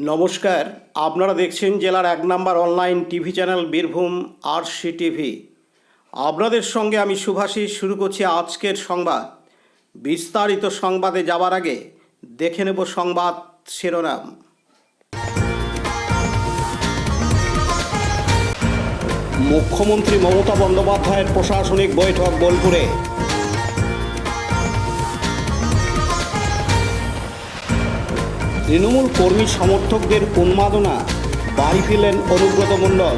নমস্কার, আপনারা দেখছেন জেলার ১ নম্বর online TV channel Birbhum RC TV. আপনাদের সঙ্গে আমি শুভাশিস। শুরু করছি আজকের সংবাদ। বিস্তারিত সংবাদে যাওয়ার আগে দেখে নেব সংবাদ শিরোনাম। মুখ্যমন্ত্রী মমতা বন্দ্যোপাধ্যায়ের প্রশাসনিক বৈঠক বোলপুরে। তৃণমূল কর্মী সমর্থকদের উন্মাদনা, বাড়ি ফিরলেন অনুব্রত মণ্ডল।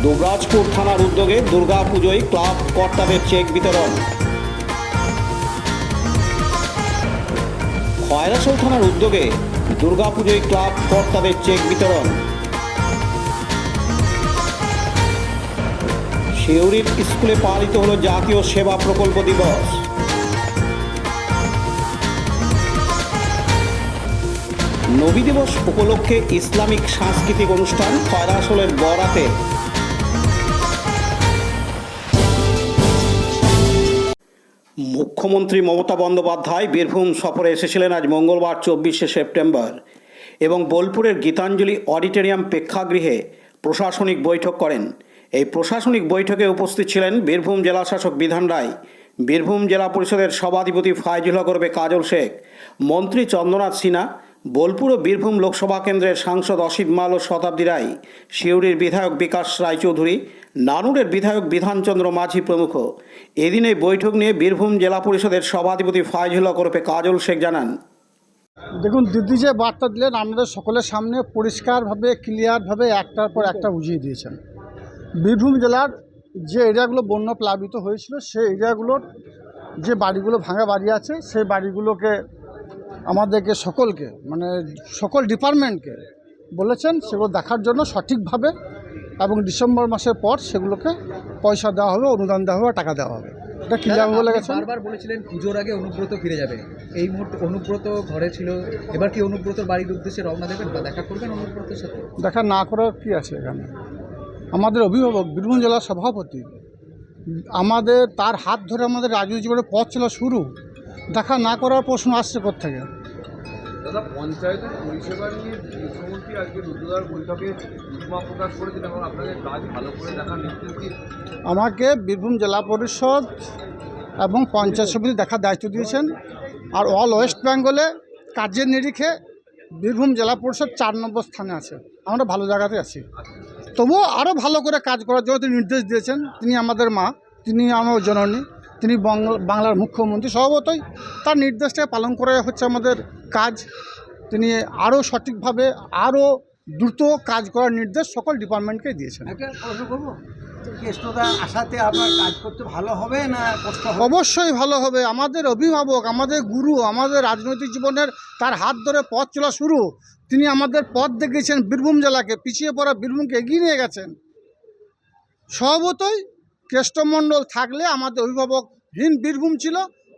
দুবরাজপুর থানার উদ্যোগে দুর্গাপুজোয় ক্লাব কর্তাদের চেক বিতরণ। খয়রাশোল থানার উদ্যোগে দুর্গাপুজোয় ক্লাব কর্তাদের চেক বিতরণ। শিউরির স্কুলে পালিত হলো জাতীয় সেবা প্রকল্প দিবস। নবী দিবস উপলক্ষে ইসলামিক সাংস্কৃতিক অনুষ্ঠান খয়রাশোলের বরাতে। মুখ্যমন্ত্রী মমতা বন্দ্যোপাধ্যায় বীরভূম সফরে এসেছিলেন আজ মঙ্গলবার ২৪শে সেপ্টেম্বর এবং বোলপুরের গীতাঞ্জলি অডিটোরিয়াম প্রেক্ষাগৃহে প্রশাসনিক বৈঠক করেন। এই প্রশাসনিক বৈঠকে উপস্থিত ছিলেন বীরভূম জেলাশাসক বিধান রায়, বীরভূম জেলা পরিষদের সভাধিপতি ফাইজুল হক কাজল শেখ, মন্ত্রী চন্দ্রনাথ সিনহা, বোলপুর ও বীরভূম লোকসভা কেন্দ্রের সাংসদ অসিত মাল ও শতাব্দী রায়, শিউরির বিধায়ক বিকাশ রায়চৌধুরী, নানুরের বিধায়ক বিধানচন্দ্র মাঝি প্রমুখ। এদিন এই বৈঠক নিয়ে বীরভূম জেলা পরিষদের সভাধিপতি ফাইজুল হক কাজল শেখ জানান, দেখুন, দিদি যে বার্তা দিলেন আমাদের সকলের সামনে পরিষ্কারভাবে ক্লিয়ারভাবে একটার পর একটা বুঝিয়ে দিয়েছেন। বীরভূম জেলার যে এরিয়াগুলো বন্যা প্লাবিত হয়েছিল সেই এরিয়াগুলোর যে বাড়িগুলো ভাঙা বাড়ি আছে সেই বাড়িগুলোকে আমাদেরকে সকলকে সকল ডিপার্টমেন্টকে বলেছেন সেগুলো দেখার জন্য সঠিকভাবে, এবং ডিসেম্বর মাসের পর সেগুলোকে পয়সা দেওয়া হবে, অনুদান দেওয়া হবে, টাকা দেওয়া হবে। এটা ক্লিয়ার বলে গেছেন। বারবার বলেছিলেন পুজোর আগে অনুব্রত ফিরে যাবে। এই মুহূর্তে অনুব্রত ঘরে ছিল, এবার কি অনুব্রতর বাড়ির উদ্দেশ্যে রওনা দেবেন বা দেখা করবেন অনুব্রতের সাথে? দেখা না করার কি আছে এখানে? আমাদের অভিভাবক বীরভূম জেলার সভাপতি, আমাদের তার হাত ধরে আমাদের রাজনৈতিক জীবনের পথ চলা শুরু। দেখা না করার প্রশ্ন আসছে কোত্থেকে? দাদা, পঞ্চায়েতের পরিষেবা নিয়ে মুখ্যমন্ত্রী আজকে রুদ্রদার বৈঠকে উদ্বেগ প্রকাশ করেছেন এবং আপনাদের কাজ ভালো করে দেখার নির্দেশ দিয়ে আমাকে বীরভূম জেলা পরিষদ এবং পঞ্চায়েত সমিতি দেখার দায়িত্ব দিয়েছেন। আর অল ওয়েস্ট বেঙ্গলে কাজের নিরিখে বীরভূম জেলা পরিষদ ৪ নম্বর স্থানে আছে। আমরা ভালো জায়গাতে আছি, তবুও আরও ভালো করে কাজ করার জন্য তিনি নির্দেশ দিয়েছেন। তিনি আমাদের মা, তিনি আমার জননী, তিনি বাংলার মুখ্যমন্ত্রী। স্বভাবতই তার নির্দেশটা পালন করা হচ্ছে আমাদের কাজ। তিনি আরও সঠিকভাবে আরও দ্রুত কাজ করার নির্দেশ সকল ডিপার্টমেন্টকে দিয়েছেন। আশাতে আপনার কাজ করতে ভালো হবে না কষ্ট হবে? অবশ্যই ভালো হবে। আমাদের অভিভাবক, আমাদের গুরু, আমাদের রাজনৈতিক জীবনের তার হাত ধরে পথ চলা শুরু। তিনি আমাদের পথ দেখিয়েছেন, বীরভূম জেলাকে, পিছিয়ে পড়া বীরভূমকে এগিয়ে নিয়ে গেছেন। স্বভাবতই কেষ্টমণ্ডল থাকলে আমাদের অভিভাবকহীন বীরভূম ছিল,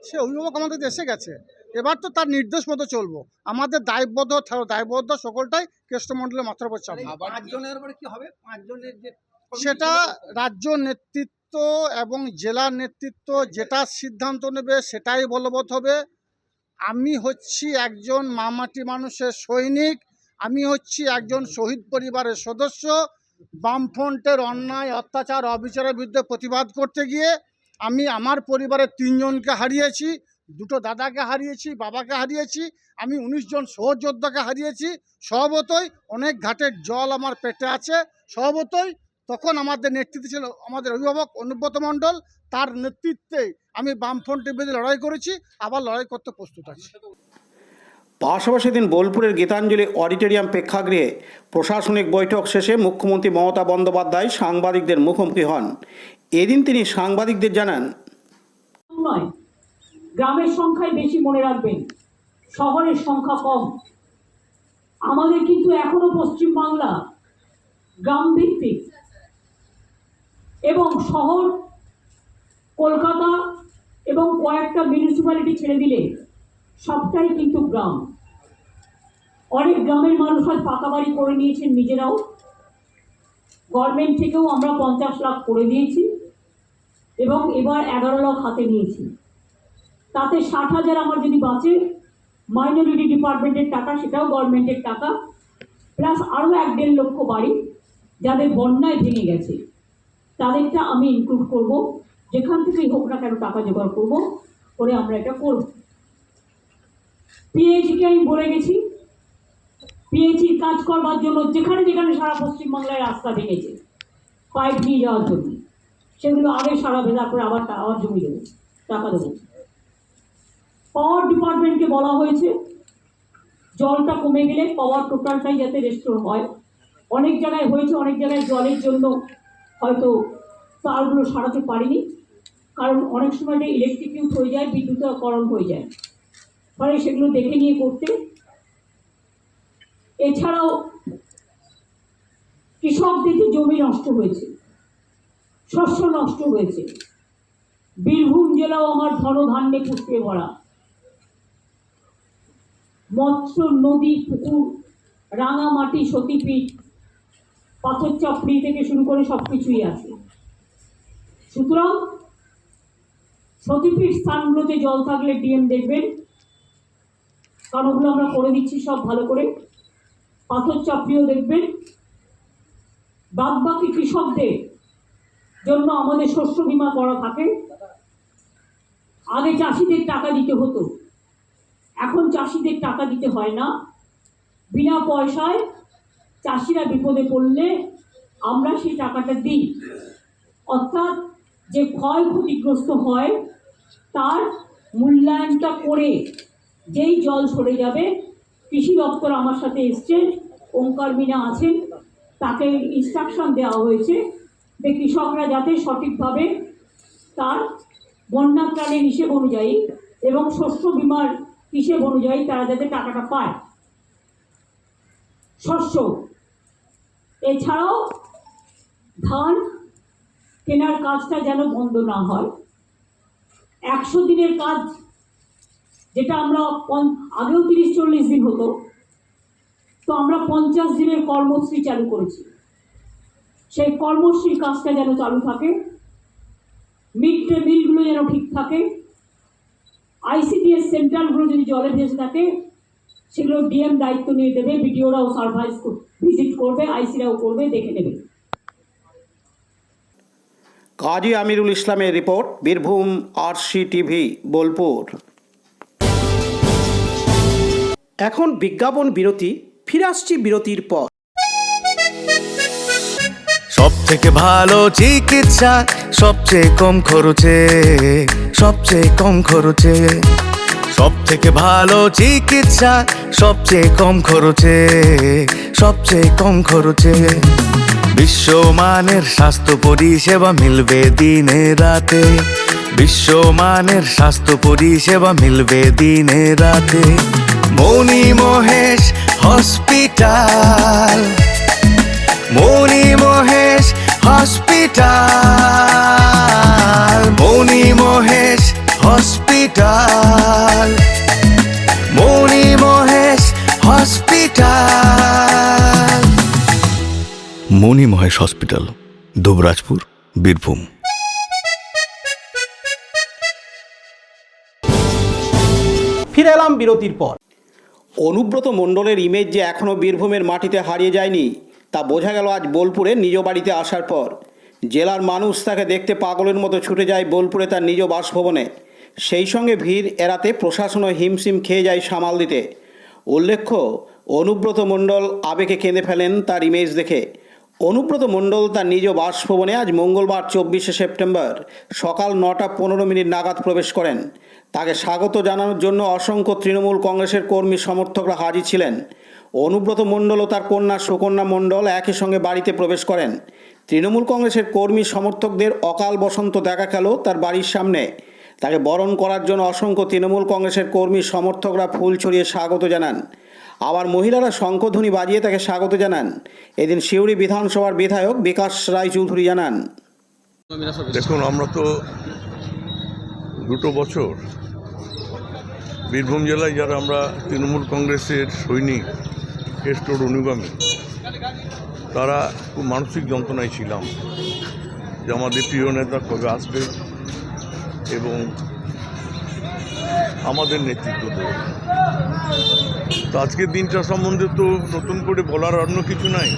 সে অভিভাবক আমাদের দেশে গেছে। এবার তো তার নির্দেশ মতো চলবো। আমাদের দায়বদ্ধ সকলটাই কেষ্টমণ্ডলের মাথার উপর চাপ। 5 জনের উপরে কি হবে? 5 জনের যে সেটা রাজ্য নেতৃত্ব এবং জেলা নেতৃত্ব যেটা সিদ্ধান্ত নেবে সেটাই বলবৎ হবে। আমি হচ্ছি একজন মামাটি মানুষের সৈনিক, আমি হচ্ছি একজন শহীদ পরিবারের সদস্য। বামফ্রন্টের অন্যায়, অত্যাচার, অবিচারের বিরুদ্ধে প্রতিবাদ করতে গিয়ে আমি আমার পরিবারের 3 জনকে হারিয়েছি, 2 দাদাকে হারিয়েছি, বাবাকে হারিয়েছি, আমি 19 জন সহযোদ্ধাকে হারিয়েছি। স্বভাবতই অনেক ঘাটের জল আমার পেটে আছে। স্বভাবতই তখন আমাদের নেতৃত্বে ছিল আমাদের অভিভাবক অনুব্রত মণ্ডল। তার নেতৃত্বে আমি বামফ্রন্টের বিরুদ্ধে লড়াই করেছি, আবার লড়াই করতে প্রস্তুত আছি। পাশাপাশি দিন বোলপুরের গীতাঞ্জলি অডিটোরিয়াম প্রেক্ষাগৃহে প্রশাসনিক বৈঠক শেষে মুখ্যমন্ত্রী মমতা বন্দ্যোপাধ্যায় সাংবাদিকদের মুখোমুখি হন। এদিন তিনি সাংবাদিকদের জানান, গ্রামের সংখ্যায় বেশি, মনে রাখবেন শহরের সংখ্যা কম। আমাদের কিন্তু এখনো পশ্চিমবাংলা গ্রাম ভিত্তিক, এবং শহর কলকাতা এবং কয়েকটা মিউনিসিপ্যালিটি ছেড়ে দিলে সবটাই কিন্তু গ্রাম। অনেক গ্রামের মানুষ আজ পাকা বাড়ি করে নিয়েছেন নিজেরাও। গভর্নমেন্ট থেকেও আমরা 50 লাখ করে দিয়েছি এবং এবার 11 লাখ হাতে নিয়েছি। তাতে 60,000 আমার যদি বাঁচে মাইনরিটি ডিপার্টমেন্টের টাকা, সেটাও গভর্নমেন্টের টাকা, প্লাস আরও 1-1.5 লক্ষ বাড়ি যাদের বন্যায় ভেঙে গেছে, তাদেরটা আমি ইনক্লুড করব। যেখান থেকেই হোক না কেন টাকা জোগাড় করবো, করে আমরা এটা করব। পিএইচকে আমি বলে গেছি, পিএইচির কাজ করবার জন্য যেখানে যেখানে সারা পশ্চিমবাংলায় রাস্তা ভেঙেছে পাইপ নিয়ে যাওয়ার জন্য, সেগুলো আগে সারা ভেজা করে আবার জমি দেবো, টাকা দেবো। পাওয়ার ডিপার্টমেন্টকে বলা হয়েছে জলটা কমে গেলে পাওয়ার টোটালটাই যাতে রেস্টোর হয়। অনেক জায়গায় হয়েছে, অনেক জায়গায় জলের জন্য হয়তো তারগুলো সারাতে পারিনি, কারণ অনেক সময় এটা ইলেকট্রিকিউট হয়ে যায়, বিদ্যুতাকরণ হয়ে যায়, ফলে সেগুলো দেখে নিয়ে করতে। এছাড়াও কৃষকদের যে জমি নষ্ট হয়েছে, শস্য নষ্ট হয়েছে, বীরভূম জেলাও আমার ধনধান্যে পুষ্পে ভরা, মৎস্য, নদী, পুকুর, রাঙামাটি, সতীপীঠ, পাথর চাপড়ি থেকে শুরু করে সব কিছুই আছে। সুতরাং সতীপীঠ স্থানগুলোতে জল থাকলে ডিএম দেখবেন, কারণ ওগুলো আমরা করে দিচ্ছি সব ভালো করে। পাথর চাপড়িও দেখবেন। বাদবাকি কৃষকদের জন্য আমাদের শস্য বীমা করা থাকে। আগে চাষিদের টাকা দিতে হতো, এখন চাষিদের টাকা দিতে হয় না। বিনা পয়সায় চাষিরা বিপদে পড়লে আমরা সেই টাকাটা দিই, অর্থাৎ যে ক্ষয়ক্ষতিগ্রস্ত হয় তার মূল্যায়নটা করে যেই জল সরে যাবে, কৃষি দপ্তর আমার সাথে এসছে, ওঙ্কার মিনা আছেন, তাকে ইনস্ট্রাকশন দেওয়া হয়েছে যে কৃষকরা যাতে সঠিকভাবে তার বন্যাত্রাণের হিসেব অনুযায়ী এবং শস্য বীমার হিসেব অনুযায়ী তারা যাতে টাকাটা পায়। শস্য এছাড়াও ধান কেনার কাজটা যেন বন্ধ না হয়। 100 দিনের কাজ, যেটা আমরা আগেও 30-40 দিন হতো, তো আমরা 50 দিনের কর্মশ্রী চালু করেছি। সেই কর্মশ্রীর কাজটা যেন চালু থাকে, মিড ডে মিলগুলো যেন ঠিক থাকে, আইসিডিএস সেন্টারগুলো যদি জলে ভেসে থাকে সেগুলো ডিএম দায়িত্ব নিয়ে দেবে, বিডিওরাও সার্ভাইস ভিজিট করবে, আইসিরাও করবে, দেখে নেবে। কাজী আমিরুল ইসলামের রিপোর্ট, বীরভূম RCTV, বোলপুর। এখন বিজ্ঞাপন বিরতি, ফিরে আসছি বিরতির পর। সব থেকে ভালো চিকিৎসা সবচেয়ে কম খরচে, সবচেয়ে কম খরচে। সব থেকে ভালো চিকিৎসা সবচেয়ে কম খরচে, সবচেয়ে কম খরচে। বিশ্বমানের স্বাস্থ্য পরিষেবা মিলবে দিনে রাতে, বিশ্বমানের স্বাস্থ্য পরিষেবা মিলবে দিনে রাতে। মণি মহেশ হসপিটাল, মণি মহেশ হসপিটাল, মণি মহেশ হসপিটাল, মণি মহেশ হসপিটাল। মণি মহেশ হসপিটাল, দুবরাজপুর, বীরভূম। ফিরে এলাম বিরতির পর। অনুব্রত মণ্ডলের ইমেজ যে এখনও বীরভূমের মাটিতে হারিয়ে যায়নি তা বোঝা গেল আজ বোলপুরে নিজ বাড়িতে আসার পর। জেলার মানুষ তাকে দেখতে পাগলের মতো ছুটে যায় বোলপুরে তার নিজ বাসভবনে। সেই সঙ্গে ভিড় এড়াতে প্রশাসনও হিমশিম খেয়ে যায় সামাল দিতে। উল্লেখ্য, অনুব্রত মণ্ডল আবেগে কেঁদে ফেলেন তার ইমেজ দেখে। অনুব্রত মণ্ডল তার নিজ বাসভবনে আজ মঙ্গলবার 24শে সেপ্টেম্বর সকাল 9:15 নাগাদ প্রবেশ করেন। তাকে স্বাগত জানানোর জন্য অসংখ্য তৃণমূল কংগ্রেসের কর্মী সমর্থকরা হাজির ছিলেন। অনুব্রত মণ্ডল ও তার কন্যা সুকন্যা মণ্ডল একই সঙ্গে বাড়িতে প্রবেশ করেন। তৃণমূল কংগ্রেসের কর্মী সমর্থকদের অকাল বসন্ত দেখা গেল তার বাড়ির সামনে। তাকে বরণ করার জন্য অসংখ্য তৃণমূল কংগ্রেসের কর্মী সমর্থকরা ফুল ছড়িয়ে স্বাগত জানান। আবার মহিলারা শঙ্খধ্বনি বাজিয়ে তাকে স্বাগত জানান। এদিন সিউড়ি বিধানসভার বিধায়ক বিকাশ রায়চৌধুরী জানান, দেখুন, আমরা তো 2 বছর বীরভূম জেলায় যারা আমরা তৃণমূল কংগ্রেসের সৈনিক, কেষ্টর অনুগামী, তারা খুব মানসিক যন্ত্রণায় ছিলাম যে আমাদের প্রিয় নেতা কবে আসবে এবং আমাদের নেতৃত্ব দেবে। তো আজকের দিনটা সম্বন্ধে তো নতুন করে বলার অন্য কিছু নাই।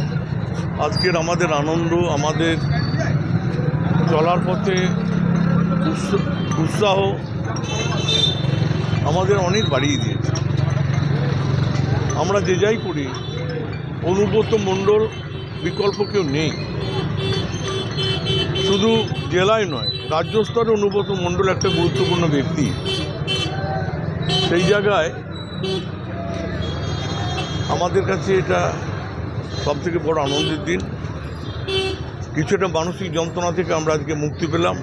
আজকের আমাদের আনন্দ, আমাদের চলার পথে উৎসাহ আমাদের অনেক বাড়িয়ে দিয়েছে। আমরা যে যাই করি, অনুব্রত মণ্ডল বিকল্প কেউ নেই। শুধু জেলায় নয়, রাজ্য স্তরে অনুব্রত মণ্ডল একটা গুরুত্বপূর্ণ ব্যক্তি। সেই জায়গায় আমাদের কাছে এটা সবথেকে বড় আনন্দের দিন। কিছুটা মানসিক যন্ত্রণা থেকে আমরা আজকে মুক্তি পেলাম।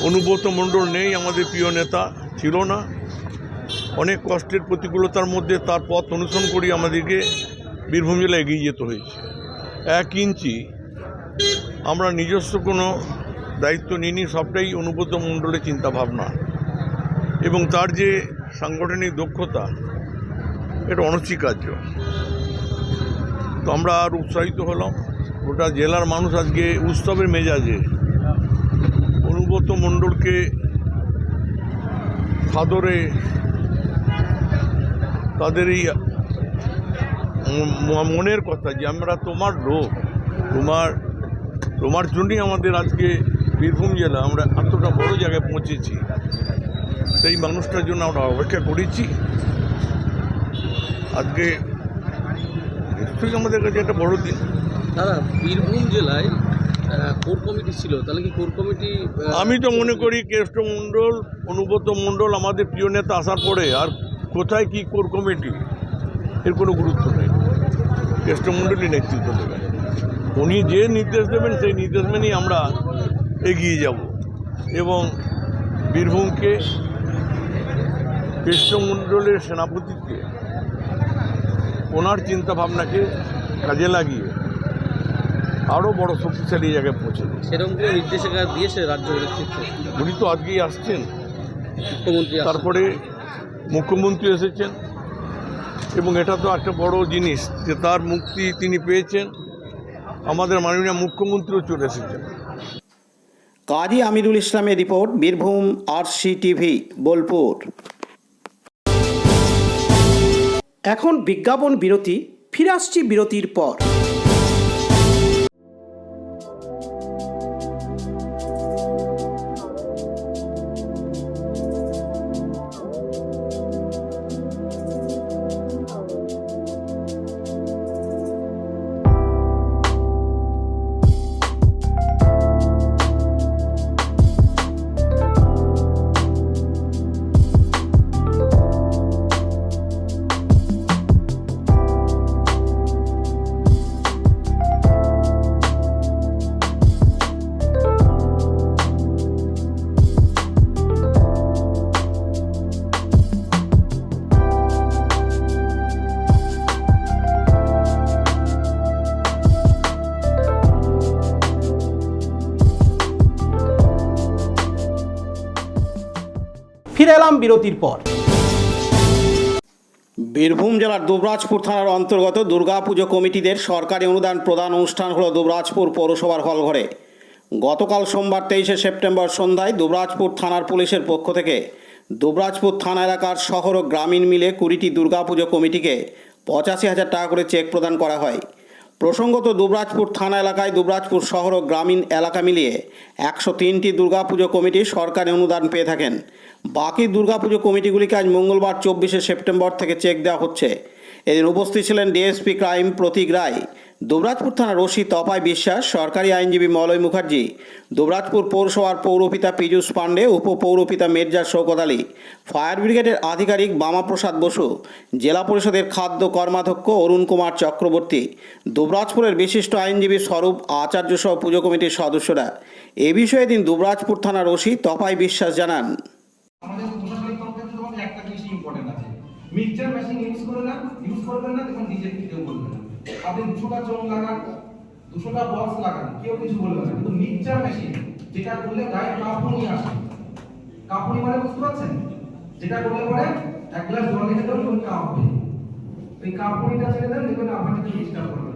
অনুব্রত মণ্ডল নেই, আমাদের প্রিয় নেতা ছিল না। অনেক কষ্টের প্রতিকূলতার মধ্যে তার পথ অনুসরণ করি আমাদেরকে বীরভূম জেলা এগিয়ে যেতে হয়েছে। 1 ইঞ্চি আমরা নিজস্ব কোনো দায়িত্ব নিইনি, সবটাই অনুব্রত মণ্ডলের চিন্তাভাবনা এবং তার যে সাংগঠনিক দক্ষতা, এটা অনস্বীকার্য। তো আমরা আর উৎসাহিত হলাম। গোটা জেলার মানুষ আজকে উৎসবের মেজাজে অনুব্রত মণ্ডলকে সাদরে তাদের এই মনের কথা যে আমরা তোমার লোক, তোমার জন্যই আমাদের আজকে বীরভূম জেলা আমরা এতটা বড় জায়গায় পৌঁছেছি, সেই মানুষটার জন্য আমরা অপেক্ষা করেছি। আজকে নিশ্চয়ই আমাদের কাছে একটা বড় দিন। দাদা, বীরভূম জেলায় কোর কমিটি ছিল, তাহলে কি কোর কমিটি? আমি তো মনে করি কেষ্ট মণ্ডল, অনুব্রত মণ্ডল আমাদের প্রিয় নেতা আসার পরে আর কোথায় কি কোর কমিটি, এর কোনো গুরুত্ব নেই। কেষ্ট মণ্ডলই নেতৃত্ব দেবেন, উনি যে নির্দেশ দেবেন সেই নির্দেশ মেনেই আমরা এগিয়ে যাব এবং বীরভূমকে কেষ্ট মণ্ডলের সেনাপতিত্বে ওনার চিন্তাভাবনাকে কাজে লাগিয়ে আরও বড় শক্তিশালী জায়গায় পৌঁছে দেবে। সেরকম কোনো নির্দেশিকা দিয়েছে রাজ্য নেতৃত্ব? উনি তো আজকেই আসছেন, মুখ্যমন্ত্রী তারপরে মুখ্যমন্ত্রী এসেছেন এবং এটা তো একটা বড় জিনিস যে তার মুক্তি তিনি পেয়েছেন। আমাদের মাননীয় মুখ্যমন্ত্রীও চলে এসেছেন। কাজী আমিরুল ইসলামের রিপোর্ট, বীরভূম RCTV, বোলপুর। এখন বিজ্ঞাপন বিরতি, ফিরে আসছি বিরতির পর। ফিরে এলাম বিরতির পর। বীরভূম জেলার দুবরাজপুর থানার অন্তর্গত দুর্গাপুজো কমিটিদের সরকারি অনুদান প্রদান অনুষ্ঠান হলো দুবরাজপুর পৌরসভার হলঘরে। গতকাল সোমবার 23শে সেপ্টেম্বর সন্ধ্যায় দুবরাজপুর থানার পুলিশের পক্ষ থেকে দুবরাজপুর থানা এলাকার শহর ও গ্রামীণ মিলে 20টি দুর্গাপুজো কমিটিকে 85,000 টাকা করে চেক প্রদান করা হয়। প্রসঙ্গত, দুবরাজপুর থানা এলাকায় দুবরাজপুর শহর ও গ্রামীণ এলাকা মিলিয়ে 103টি দুর্গাপুজো কমিটি সরকারি অনুদান পেয়ে থাকেন। বাকি দুর্গাপুজো কমিটিগুলিকে আজ মঙ্গলবার 24শে সেপ্টেম্বর থেকে চেক দেওয়া হচ্ছে। এদিন উপস্থিত ছিলেন ডিএসপি ক্রাইম প্রতীক রায়, দুবরাজপুর থানার ওসি তপাই বিশ্বাস, সরকারি আইনজীবী মলয় মুখার্জি, দুবরাজপুর পৌরসভার পৌরপিতা পীযূষ পাণ্ডে, উপপৌরপিতা মির্জা শওকত আলী, ফায়ার ব্রিগেডের আধিকারিক বামাপ্রসাদ বসু, জেলা পরিষদের খাদ্য কর্মাধ্যক্ষ অরুণ কুমার চক্রবর্তী, দুবরাজপুরের বিশিষ্ট আইনজীবী স্বরূপ আচার্য সহ পুজো কমিটির সদস্যরা। এ বিষয়ে দিন দুবরাজপুর থানার ওসি তপাই বিশ্বাস জানান, আমাদের প্রশাসনিক তরফ থেকে তোমাদের একটা জিনিস ইম্পর্টেন্ট আছে, মিক্সচার মেশিন ইউজ করবেন না তখন ডিজে কেউ বলবে না। আপনি 200টা চোঙ লাগান, 200টা বক্স লাগান, কেউ কিছু বলবে না। কিন্তু মিক্সচার মেশিন যেটা করলে গায়ে কাঁপুনি আসে, কাঁপুনি মানে বুঝতে পারছেন, যেটা করলে পরে এক গ্লাস জল খেতে হলে কাঁপবে, ওই কাঁপুনিটা ছেড়ে দেন, দেখবেন আপনাকে ডিস্টার্ব করবে।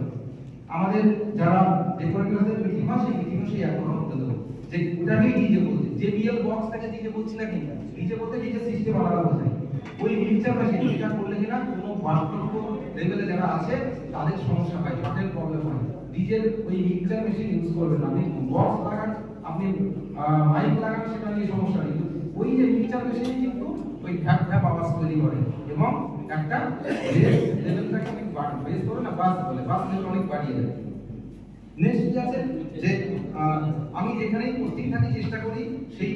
আমাদের যারা ডেকোরেটর আছে প্রতিমা সেই প্রতিমা সেই এক কথা বলতে দেবো যে ওটাকেই ডিজে বলছে, যে বিএল বক্সটাকে ডিজে বলছি না কিনা, ডিজে বলতে ডিজে সিস্টেম আলাদা বোঝায়। ওই মিক্সচার মেশিন এটা করলে কিনা কোনো বাস্তব লেভেলে যারা আছে তাদের সমস্যা হয়, তাদের প্রবলেম হয়। ডিজের ওই মিক্সচার মেশিন ইউজ করবেন, আপনি বক্স লাগান, আপনি মাইক লাগান, সেটা নিয়ে সমস্যা নেই। ওই যে মিক্সচার মেশিন কিন্তু ওই ঘ্যাপ ঘ্যাপ আওয়াজ তৈরি করে এবং একটা লেভেলটাকে অনেক বেস করে না, বাস বলে, বাস লেভেল অনেক বাড়িয়ে দেয়। নেক্সট কি আছে যে আমি যেখানেই উপস্থিত থাকি চেষ্টা করি সেই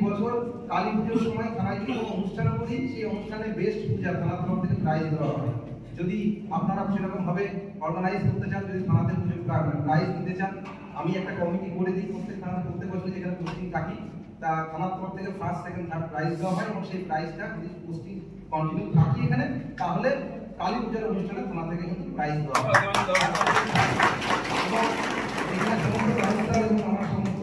বছর কালী পুজোর সময় থানায় যে কোনো অনুষ্ঠান করি সেই অনুষ্ঠানে বেস্ট পূজা থানার তরফ থেকে প্রাইজ দেওয়া হয়। যদি আপনারা সেরকম ভাবে অর্গানাইজ করতে চান, যদি থানাতে প্রাইজ দিতে চান, আমি একটা কমিটি করে দিই প্রত্যেক থানাতে, প্রত্যেক বছর যেখানে পোস্টিং থাকি তা থানার তরফ থেকে ফার্স্ট সেকেন্ড থার্ড প্রাইজ দেওয়া হয় এবং সেই প্রাইজটা যদি পোস্টিং কন্টিনিউ থাকি এখানে তাহলে কালী পূজার অনুষ্ঠানে থানা থেকে কিন্তু প্রাইজ দেওয়া হয়। এখানে সমস্ত ব্যবস্থা এবং আমার সমস্ত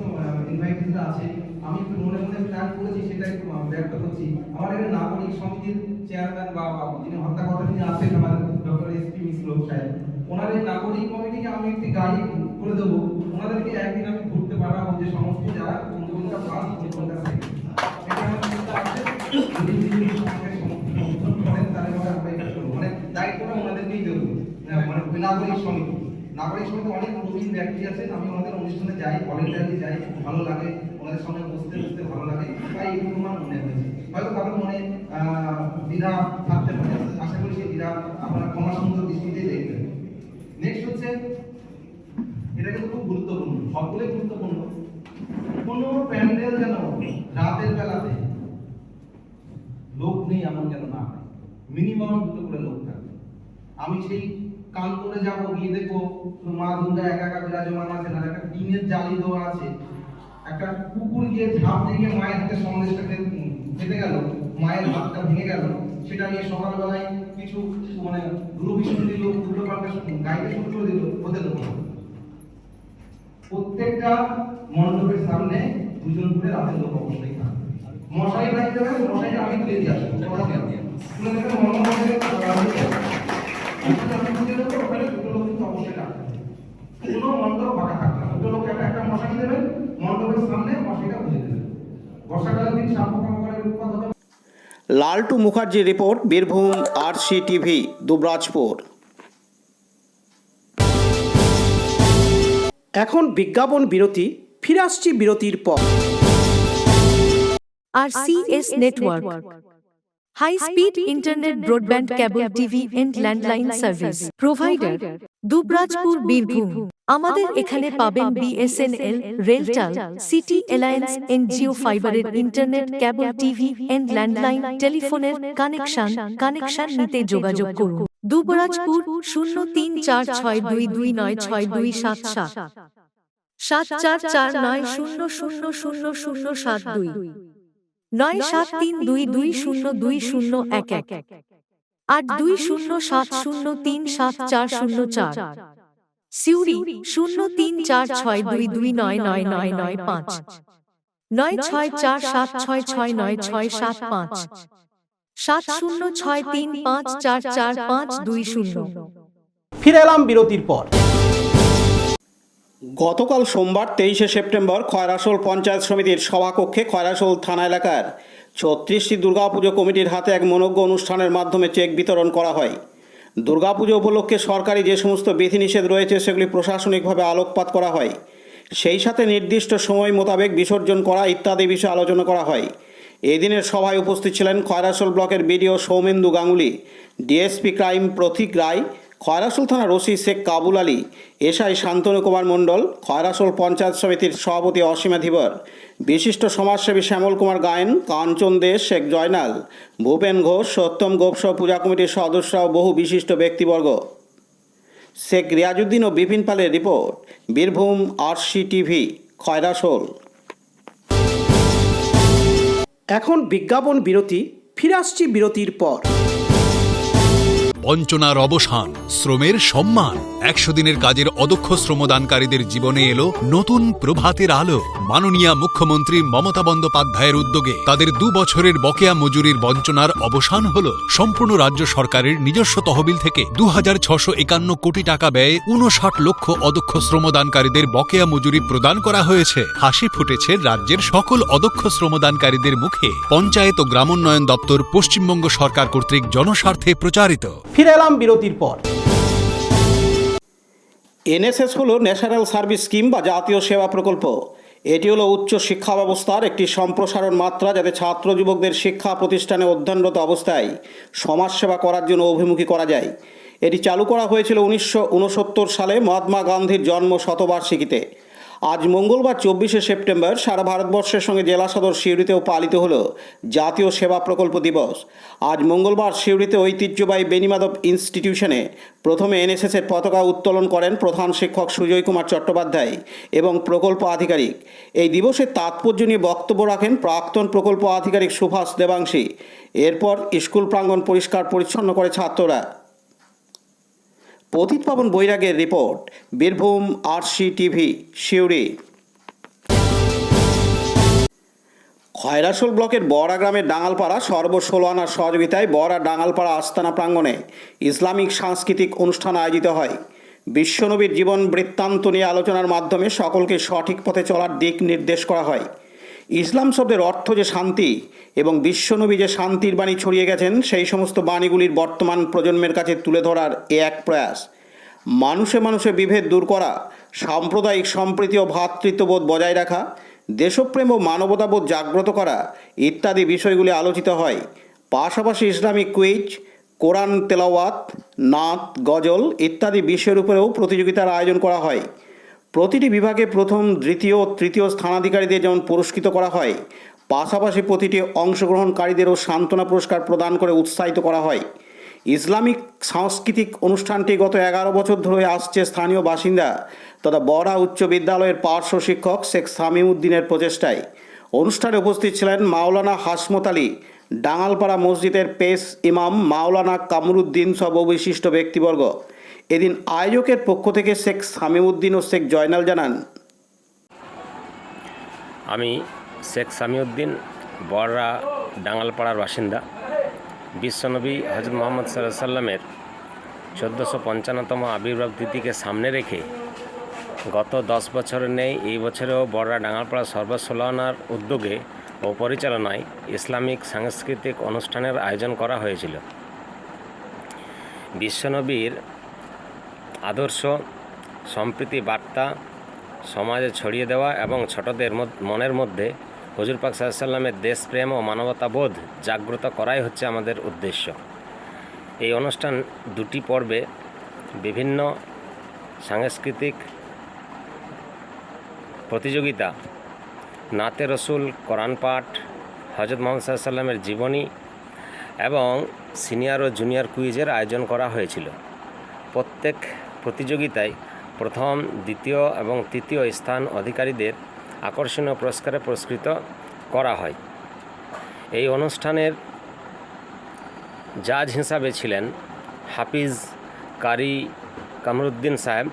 ইনভাইটেডরা আছে, আমি একটু মনে মনে প্ল্যান করেছি সেটা একটু ব্যক্ত করছি। আমার এখানে নাগরিক সমিতির চেয়ারম্যান বা যিনি হত্যাকর্তা তিনি আছেন আমাদের ডক্টর এসপি মিশ্র সাহেব, ওনার এই নাগরিক কমিটিকে আমি একটি গাড়ি করে দেবো, ওনাদেরকে একদিন আমি ঘুরতে পাঠাবো যে সমস্ত যারা কোনটা প্লাস কোনটা সেকেন্ড, এটা আমার চিন্তা আছে। যদি তিনি সঙ্গে সমর্থন করেন তাহলে আমরা এটা করবো, মানে দায়িত্বটা ওনাদেরকেই দেবো। মানে ওই নাগরিক সমিতি অনেক প্রবীণ ব্যক্তি আছেন, আমি ওনাদের অনুষ্ঠানে যাই, ভলেন্টারি যাই, খুব ভালো লাগে, ওনাদের সঙ্গে বসতে ভালো লাগে, তাই এইটুকু আমার মনে হয়েছে। হয়তো কারোর মনে দ্বিধা থাকতে পারে, আশা করি সেই দ্বিধা আপনারা ক্ষমা সুন্দর দৃষ্টিতে দেখবেন। নেক্সট হচ্ছে, এটা কিন্তু খুব গুরুত্বপূর্ণ, সবগুলোই গুরুত্বপূর্ণ, কোনো প্যান্ডেল যেন রাতের বেলাতে লোক নেই এমন যেন না হয়, মিনিমাম 2টো করে লোক থাকবে। আমি সেই কাল করে যাবো, গিয়ে দেখবো মা দুর্গা একা একা বিরাজমান আছে, না একটা টিনের জালি দেওয়া আছে, একটা কুকুর গিয়ে ঝাঁপ দিয়ে মায়ের হাতে সন্দেশটা খেতে গেল, মায়ের হাতটা ভেঙে গেল, সেটা নিয়ে সকালবেলায় কিছু মানে দুর্ভিসন্ধি দিল, উল্টো পাল্টা গাইতে শুরু করে দিল, হতে দেবো না। প্রত্যেকটা মণ্ডপের সামনে 2জন করে রাতের লোক অবশ্যই থাকবে। মশাই রাখতে হবে, মশাই আমি তুলে দিয়ে আসবো, তুলে দেবে মণ্ডপের কোনো মণ্ডপ ফাঁকা থাকবে না, 2টো লোক একটা মশাই দেবেন, মণ্ডপের সামনে মশাইটা বুঝে দেবেন। বর্ষাকালের দিন সাপ পোকামাকড়ের উৎপাত হবে। লালটু মুখার্জির রিপোর্ট, বীরভূম RCTV, দুবরাজপুর। এখন বিজ্ঞাপন বিরতি, ফিরে আসছি বিরতির পর। RCS Network, High Speed Internet Broadband Cable TV and Landline Service Provider, Dubrajpur, Birbhum. আমাদের এখানে পাবেন BSNL, RailTel, city alliance and Jio ফাইবারের internet, cable TV and landline টেলিফোনের কানেকশন নিতে যোগাযোগ করুন। দুবরাজপুর 034622962777 7449000072 9732202011 8207037404। সিউড়ি 034622999995 9647669675 7063544520। ফিরে এলাম বিরতির পর। গতকাল সোমবার 23শে সেপ্টেম্বর খয়রাশোল পঞ্চায়েত সমিতির সভাকক্ষে খয়রাশোল থানা এলাকার 36টি দুর্গাপুজো কমিটির হাতে এক মনোজ্ঞ অনুষ্ঠানের মাধ্যমে চেক বিতরণ করা হয়। দুর্গাপুজো উপলক্ষে সরকারি যে সমস্ত বিধিনিষেধ রয়েছে সেগুলি প্রশাসনিকভাবে আলোকপাত করা হয়, সেই সাথে নির্দিষ্ট সময় মোতাবেক বিসর্জন করা ইত্যাদি বিষয়ে আলোচনা করা হয়। এই দিনের সভায় উপস্থিত ছিলেন খয়রাশোল ব্লকের BDO Soumendu Ganguly, DSP crime Pratik Roy, Khoyrasol থানার ওসি শেখ কাবুল আলী, এসআই শান্তনু কুমার মণ্ডল, খয়রাশোল পঞ্চায়েত সমিতির সভাপতি অসীমা ধীবর, বিশিষ্ট সমাজসেবী শ্যামল কুমার গায়েন, কাঞ্চন দে, শেখ জয়নাল, ভূপেন ঘোষ, সত্যম গোপ সহ পূজা কমিটির সদস্য ও বহু বিশিষ্ট ব্যক্তিবর্গ। শেখ রিয়াজউদ্দিন ও বিপিন পালের রিপোর্ট, বীরভূম RCTV, খয়রাশোল। এখন বিজ্ঞাপন বিরতি, ফিরে আসছি বিরতির পর। বঞ্চনার অবসান, শ্রমের সম্মান। 100 দিনের কাজের অদক্ষ শ্রমদানকারীদের জীবনে এলো নতুন প্রভাতের আলো। মাননীয় মুখ্যমন্ত্রী মমতা বন্দ্যোপাধ্যায়ের উদ্যোগে তাদের 2 বছরের বকেয়া মজুরির বঞ্চনার অবসান হল। সম্পূর্ণ রাজ্য সরকারের নিজস্ব তহবিল থেকে 2651 কোটি টাকা ব্যয়ে 59 লক্ষ অদক্ষ শ্রমদানকারীদের বকেয়া মজুরি প্রদান করা হয়েছে। হাসি ফুটেছে রাজ্যের সকল অদক্ষ শ্রমদানকারীদের মুখে। পঞ্চায়েত ও গ্রামোন্নয়ন দপ্তর, পশ্চিমবঙ্গ সরকার কর্তৃক জনস্বার্থে প্রচারিত। ফিরে এলাম বিরতির পর। এনএসএস হলো ন্যাশনাল সার্ভিস স্কিম বা জাতীয় সেবা প্রকল্প। এটি হলো উচ্চ শিক্ষা ব্যবস্থার একটি সম্প্রসারণ মাত্রা, যাতে ছাত্র যুবকদের শিক্ষা প্রতিষ্ঠানে অধ্যয়নরত অবস্থায় সমাজসেবা করার জন্য অভিমুখী করা যায়। এটি চালু করা হয়েছিল 1969 সালে মহাত্মা গান্ধীর জন্ম শতবার্ষিকীতে। আজ মঙ্গলবার 24শে সেপ্টেম্বর সারা ভারতবর্ষের সঙ্গে জেলা সদর সিউড়িতেও পালিত হলো জাতীয় সেবা প্রকল্প দিবস। আজ মঙ্গলবার সিউড়িতে ঐতিহ্যবাহী বেণীমাধব ইনস্টিটিউশনে প্রথমে এনএসএসের পতাকা উত্তোলন করেন প্রধান শিক্ষক সুজয় কুমার চট্টোপাধ্যায় এবং প্রকল্প আধিকারিক। এই দিবসের তাৎপর্য নিয়ে বক্তব্য রাখেন প্রাক্তন প্রকল্প আধিকারিক সুভাষ দেবাংশী। এরপর স্কুল প্রাঙ্গণ পরিষ্কার পরিচ্ছন্ন করে ছাত্ররা। পতিত পাবন বৈরাগের রিপোর্ট, বীরভূম RCTV সিউড়ি। খয়রাসোল ব্লকের বড়া গ্রামের ডাঙ্গালপাড়া সর্ব-16 আনার সহযোগিতায় বড়া ডাঙ্গালপাড়া আস্তানা প্রাঙ্গণে ইসলামিক সাংস্কৃতিক অনুষ্ঠান আয়োজিত হয়। বিশ্বনবীর জীবন বৃত্তান্ত নিয়ে আলোচনার মাধ্যমে সকলকে সঠিক পথে চলার দিক নির্দেশ করা হয়। ইসলাম শব্দের অর্থ যে শান্তি এবং বিশ্বনবী যে শান্তির বাণী ছড়িয়ে গেছেন, সেই সমস্ত বাণীগুলির বর্তমান প্রজন্মের কাছে তুলে ধরার এক প্রয়াস। মানুষে মানুষে বিভেদ দূর করা, সাম্প্রদায়িক সম্প্রীতি ও ভ্রাতৃত্ববোধ বজায় রাখা, দেশপ্রেম ও মানবতাবোধ জাগ্রত করা ইত্যাদি বিষয়গুলি আলোচিত হয়। পাশাপাশি ইসলামিক কুইজ, কোরআন তেলাওয়াত, নাত, গজল ইত্যাদি বিষয়ের উপরেও প্রতিযোগিতার আয়োজন করা হয়। প্রতিটি বিভাগে প্রথম, দ্বিতীয় ও তৃতীয় স্থানাধিকারীদের যেমন পুরস্কৃত করা হয়, পাশাপাশি প্রতিটি অংশগ্রহণকারীদেরও সান্ত্বনা পুরস্কার প্রদান করে উৎসাহিত করা হয়। ইসলামিক সাংস্কৃতিক অনুষ্ঠানটি গত 11 বছর ধরে আসছে স্থানীয় বাসিন্দা তথা বড়া উচ্চ বিদ্যালয়ের পার্শ্ব শিক্ষক শেখ সামিউদ্দিনের প্রচেষ্টায়। অনুষ্ঠানে উপস্থিত ছিলেন মাওলানা হাসমত আলী, ডাঙ্গালপাড়া মসজিদের পেশ ইমাম মাওলানা কামরুদ্দিন সহ বিশিষ্ট ব্যক্তিবর্গ। এদিন আয়োজকের পক্ষ থেকে শেখ সামিউদ্দিন ও শেখ জয়নাল জানান, আমি শেখ সামিউদ্দিন, বড়া ডাঙ্গালপাড়ার বাসিন্দা। বিশ্বনবী হজরত মোহাম্মদ সাল্লাল্লাহু আলাইহি সাল্লামের 1455তম আবির্ভাব তিথিকে সামনে রেখে গত 10 বছরের নেই এই বছরেও বড়া ডাঙ্গালপাড়া সর্ব-16 আনার উদ্যোগে ও পরিচালনায় ইসলামিক সাংস্কৃতিক অনুষ্ঠানের আয়োজন করা হয়েছিল। বিশ্বনবীর আদর্শ, সম্প্রীতি বার্তা সমাজে ছড়িয়ে দেওয়া এবং ছোটদের মনের মধ্যে হুজুর পাক সাল্লাল্লাহু আলাইহি সাল্লামের দেশপ্রেম ও মানবতাবোধ জাগ্রত করাই হচ্ছে আমাদের উদ্দেশ্য। এই অনুষ্ঠান 2টি পর্বে বিভিন্ন সাংস্কৃতিক প্রতিযোগিতা, নাতে রসুল, কোরআন পাঠ, হজরত মুহাম্মদ সাল্লাল্লাহু আলাইহি সাল্লামের জীবনী এবং সিনিয়র ও জুনিয়র কুইজের আয়োজন করা হয়েছিল। প্রত্যেক প্রতিযোগিতায় প্রথম, দ্বিতীয় এবং তৃতীয় স্থান অধিকারীদের আকর্ষণীয় পুরস্কারে পুরস্কৃত করা হয়। এই অনুষ্ঠানের জাজ হিসাবে ছিলেন হাফিজ কারি কামরুদ্দিন সাহেব,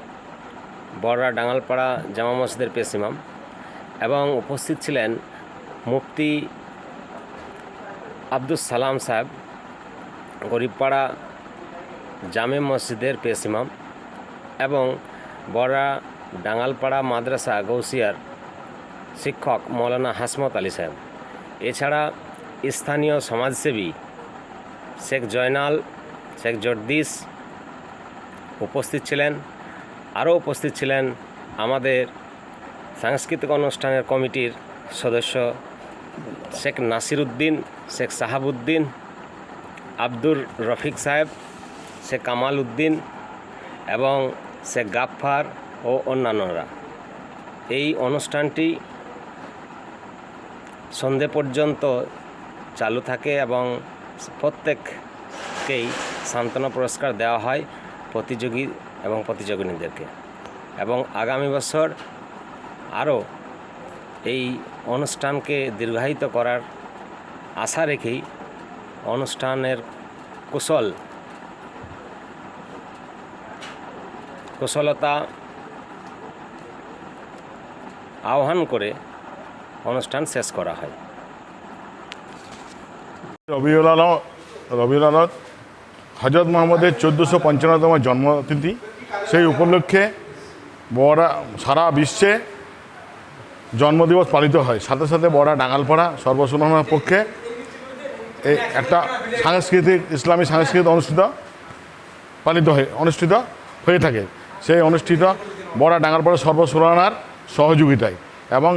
বড়া ডাঙ্গালপাড়া জামা মসজিদের পেশ ইমাম, এবং উপস্থিত ছিলেন মুফতি আব্দুস সালাম সাহেব, গরিবপাড়া জামে মসজিদের পেশ ইমাম, এবং বড়া ডাঙ্গালপাড়া মাদ্রাসা গৌসিয়ার শিক্ষক মৌলানা হাসমত আলী সাহেব। এছাড়া স্থানীয় সমাজসেবী শেখ জয়নাল, শেখ জর্দিস উপস্থিত ছিলেন। আরও উপস্থিত ছিলেন আমাদের সাংস্কৃতিক অনুষ্ঠানের কমিটির সদস্য শেখ নাসিরউদ্দিন, শেখ সাহাবুদ্দিন, আব্দুর রফিক সাহেব, শেখ কামাল উদ্দিন এবং শেখ গাফফার ও অন্যান্যরা। এই অনুষ্ঠানটি সন্ধে পর্যন্ত চালু থাকে এবং প্রত্যেককেই সান্ত্বনা পুরস্কার দেওয়া হয় প্রতিযোগী এবং প্রতিযোগিনীদেরকে। এবং আগামী বছর আরও এই অনুষ্ঠানকে দীর্ঘায়িত করার আশা রেখেই অনুষ্ঠানের কুশল কুশলতা আহ্বান করে অনুষ্ঠান শেষ করা হয়। রবিউল আলত হজরত মোহাম্মদের 1455তম জন্মতিথি, সেই উপলক্ষে সারা বিশ্বে জন্মদিবস পালিত হয়। সাথে সাথে বড়া ডাঙ্গালপাড়া সর্বসুনামের পক্ষে এই একটা ইসলামী সাংস্কৃতিক অনুষ্ঠিত হয়ে থাকে। সেই অনুষ্ঠিত বড়া ডাঙ্গালপাড়া সর্বসুনানার সহযোগিতায় এবং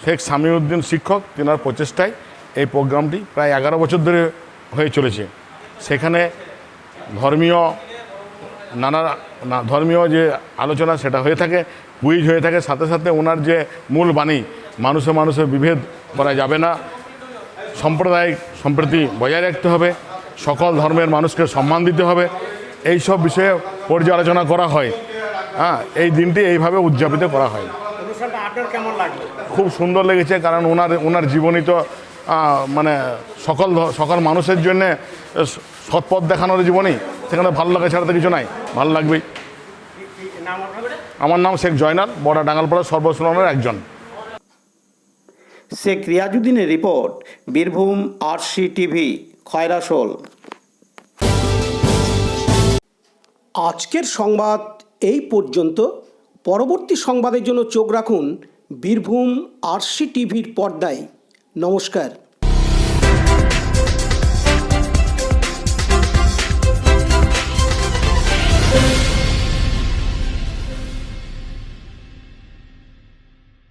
শেখ সামিউদ্দিন শিক্ষক তিনার প্রচেষ্টায় এই প্রোগ্রামটি প্রায় 11 বছর ধরে হয়ে চলেছে। সেখানে ধর্মীয় যে আলোচনা সেটা হয়ে থাকে, কুইজ হয়ে থাকে। সাথে সাথে ওনার যে মূল বাণী, মানুষে বিভেদ করা যাবে না, সাম্প্রদায়িক সম্প্রীতি বজায় রাখতে হবে, সকল ধর্মের মানুষকে সম্মান দিতে হবে, এই সব বিষয়ে পর্যালোচনা করা হয়। এই দিনটি এইভাবে উদযাপিত করা হয়। খুব সুন্দর লেগেছে, কারণ ওনার জীবনী তো মানে সকল মানুষের জন্যে সৎপথ দেখানোর জীবনী, সেখানে ভালো লাগা ছাড়া তো কিছু নাই, ভালো লাগবেই। আমার নাম শেখ জয়নাল, বড়া ডাঙ্গালপাড়া সর্বসুনামের একজন। শেখ রিয়াজউদ্দিনের রিপোর্ট, বীরভূম RCTV, খয়রাশোল। আজকের সংবাদ এই পর্যন্ত। পরবর্তী সংবাদের জন্য চোখ রাখুন বীরভূম RCTVর পর্দায়। নমস্কার।